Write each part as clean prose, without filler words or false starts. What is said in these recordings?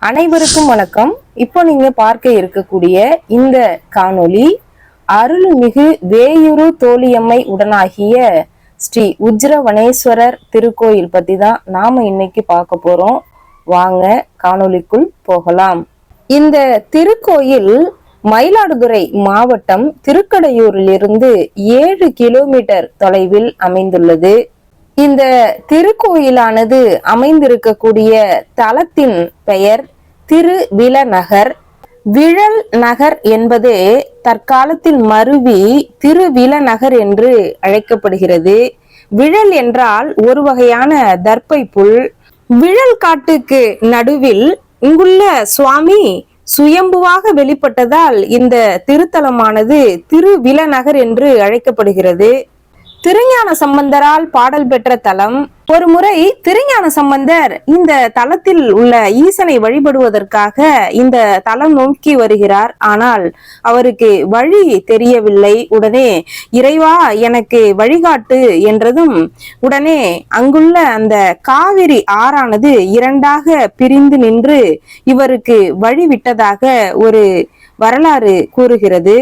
அனைவருக்கும் வணக்கம். இப்போ நீங்க பார்க்க இருக்கக்கூடிய இந்த காணொளி அருள்மிகு வேயூரு தோழியம்மை உடனாகிய ஸ்ரீ உஜ்ரவனேஸ்வரர் திருக்கோயில் பத்தி தான் நாம இன்னைக்கு பார்க்க போறோம். வாங்க காணொளிக்குள் போகலாம். இந்த திருக்கோயில் மயிலாடுதுறை மாவட்டம் திருக்கடையூரிலிருந்து 7 கிலோமீட்டர் தொலைவில் அமைந்துள்ளது. இந்த திருக்கோயிலானது அமைந்திருக்கக்கூடிய தலத்தின் பெயர் திருவிலநகர். விழல் நகர் என்பது தற்காலத்தில் மருவி திருவிலநகர் என்று அழைக்கப்படுகிறது. விழல் என்றால் ஒரு வகையான தர்ப்பை புல். விழல் காட்டுக்கு நடுவில் இங்குள்ள சுவாமி சுயம்புவாக வெளிப்பட்டதால் இந்த திருத்தலமானது திருவிலநகர் என்று அழைக்கப்படுகிறது. திருஞான சம்பந்தரால் பாடல் பெற்ற தலம். ஒரு முறை திருஞான சம்பந்தர் இந்த தலத்தில் உள்ள ஈசனை வழிபடுவதற்காக இந்த தலம் நோக்கி வருகிறார். ஆனால் அவருக்கு வழி தெரியவில்லை. உடனே இறைவா எனக்கு வழிகாட்டு என்றதும் உடனே அங்குள்ள அந்த காவிரி ஆறானது இரண்டாக பிரிந்து நின்று இவருக்கு வழி விட்டதாக ஒரு வரலாறு கூறுகிறது.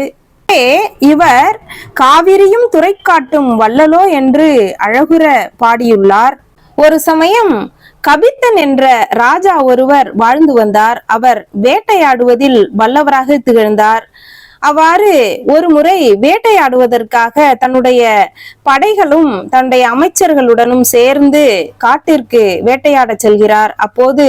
இவர் காவிரியும் துறை காட்டும் வள்ளலோ என்று அழகுற பாடியுள்ளார். ஒரு சமயம் கபித்தன் என்ற ராஜா ஒருவர் வாழ்ந்து வந்தார். அவர் வேட்டையாடுவதில் வல்லவராக திகழ்ந்தார். அவ்வாறு ஒரு முறை வேட்டையாடுவதற்காக தன்னுடைய படைகளும் தன்னுடைய அமைச்சர்களுடனும் சேர்ந்து காட்டிற்கு வேட்டையாட செல்கிறார். அப்போது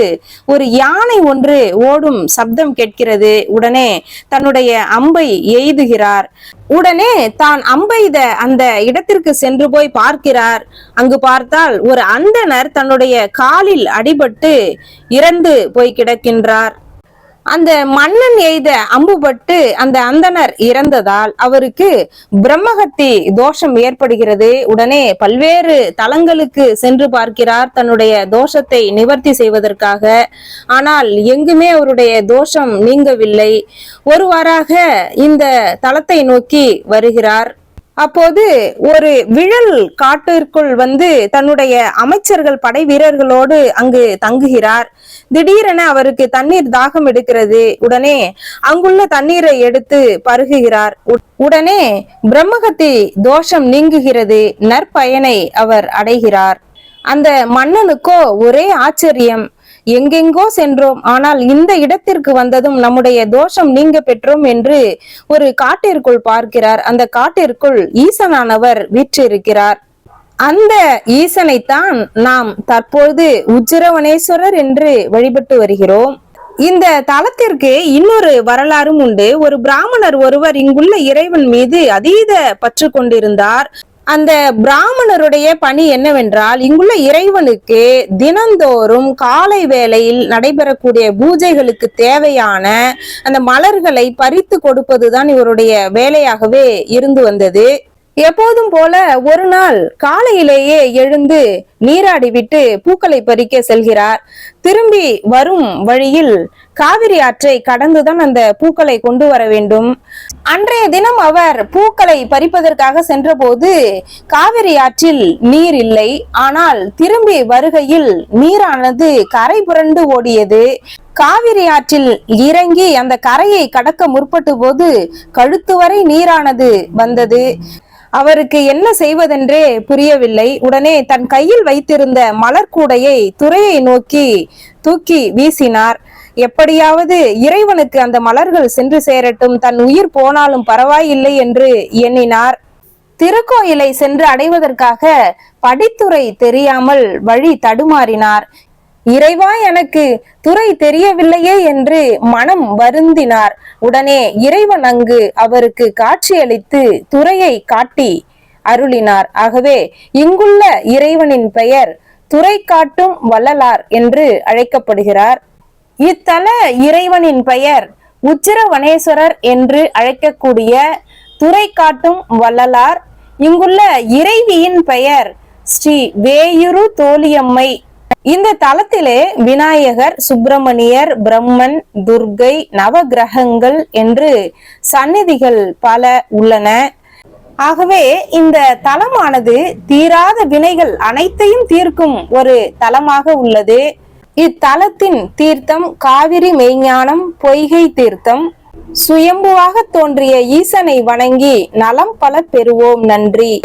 ஒரு யானை ஒன்று ஓடும் சப்தம் கேட்கிறது. உடனே தன்னுடைய அம்பை எய்துகிறார். உடனே தான் அம்பெய்த அந்த இடத்திற்கு சென்று போய் பார்க்கிறார். அங்கு பார்த்தால் ஒரு அந்தணர் தன்னுடைய காலில் அடிபட்டு இறந்து போய் கிடக்கின்றார். அந்த மன்னன் எய்த அம்புபட்டு அந்த அந்தணர் இறந்ததால் அவருக்கு பிரம்மஹத்தி தோஷம் ஏற்படுகிறது. உடனே பல்வேறு தலங்களுக்கு சென்று பார்க்கிறார் தன்னுடைய தோஷத்தை நிவர்த்தி செய்வதற்காக. ஆனால் எங்குமே அவருடைய தோஷம் நீங்கவில்லை. ஒருவாறாக இந்த தலத்தை நோக்கி வருகிறார். அப்போது ஒரு விழல் காட்டிற்குள் வந்து தன்னுடைய அமைச்சர்கள் படை வீரர்களோடு அங்கு தங்குகிறார். திடீரென அவருக்கு தண்ணீர் தாகம் எடுக்கிறது. உடனே அங்குள்ள தண்ணீரை எடுத்து பருகுகிறார். உடனே பிரம்மஹத்தி தோஷம் நீங்குகிறது. நற்பயனை அவர் அடைகிறார். அந்த மன்னனுக்கோ ஒரே ஆச்சரியம். எங்கெங்கோ சென்றோம், ஆனால் இந்த இடத்திற்கு வந்ததும் நம்முடைய தோஷம் நீங்க பெற்றோம் என்று ஒரு காட்டிற்குள் பார்க்கிறார். அந்த காட்டிற்குள் ஈசனானவர் வீற்றிருக்கிறார். அந்த ஈசனைத்தான் நாம் தற்பொழுது உஜ்ரவனேஸ்வரர் என்று வழிபட்டு வருகிறோம். இந்த தலத்திற்கு இன்னொரு வரலாறும் உண்டு. ஒரு பிராமணர் ஒருவர் இங்குள்ள இறைவன் மீது அதீத பற்று கொண்டிருந்தார். அந்த பிராமணருடைய பணி என்னவென்றால் இங்குள்ள இறைவனுக்கு தினந்தோறும் காலை வேளையில் நடைபெறக்கூடிய பூஜைகளுக்கு தேவையான அந்த மலர்களை பறித்து கொடுப்பதுதான் இவருடைய வேலையாகவே இருந்து வந்தது. எப்போதும் போல ஒரு நாள் காலையிலேயே எழுந்து நீராடிவிட்டு பூக்களை பறிக்க செல்கிறார். திரும்பி வரும் வழியில் காவிரி ஆற்றை கடந்துதான் அந்த பூக்களை கொண்டு வர வேண்டும். அன்றைய தினம் அவர் பூக்களை பறிப்பதற்காக சென்றபோது காவிரி ஆற்றில் நீர் இல்லை. ஆனால் திரும்பி வருகையில் நீரானது கரை புரண்டு ஓடியது. காவிரி ஆற்றில் இறங்கி அந்த கரையை கடக்க முற்பட்ட போது கழுத்து வரை நீரானது வந்தது. அவருக்கு என்ன செய்வதென்றே புரியவில்லை. உடனே தன் கையில் வைத்திருந்த மலர்கூடையை துறையை நோக்கி தூக்கி வீசினார். எப்படியாவது இறைவனுக்கு அந்த மலர்கள் சென்று சேரட்டும், தன் உயிர் போனாலும் பரவாயில்லை என்று எண்ணினார். திருக்கோயிலை சென்று அடைவதற்காக படித்துறை தெரியாமல் வழி தடுமாறினார். இறைவா எனக்கு துறை தெரியவில்லையே என்று மனம் வருந்தினார். உடனே இறைவன் அங்கு அவருக்கு காட்சியளித்து துறையை காட்டி அருளினார். ஆகவே இங்குள்ள இறைவனின் பெயர் துறை காட்டும் வள்ளலார் என்று அழைக்கப்படுகிறார். இத்தல இறைவனின் பெயர் உஜ்ரவனேஸ்வரர் என்று அழைக்கக்கூடிய துறை காட்டும் வள்ளலார். இங்குள்ள இறைவியின் பெயர் ஸ்ரீ வேயூரு தோழியம்மை. இந்த தலத்திலே விநாயகர், சுப்பிரமணியர், பிரம்மன், துர்க்கை, நவகிரகங்கள் என்று சந்நிதிகள் பல உள்ளன. ஆகவே இந்த தலமானது தீராத வினைகள் அனைத்தையும் தீர்க்கும் ஒரு தலமாக உள்ளது. இத்தலத்தின் தீர்த்தம் காவிரி மெய்ஞானம் பொய்கை தீர்த்தம். சுயம்புவாக தோன்றிய ஈசனை வணங்கி நலம் பல பெறுவோம். நன்றி.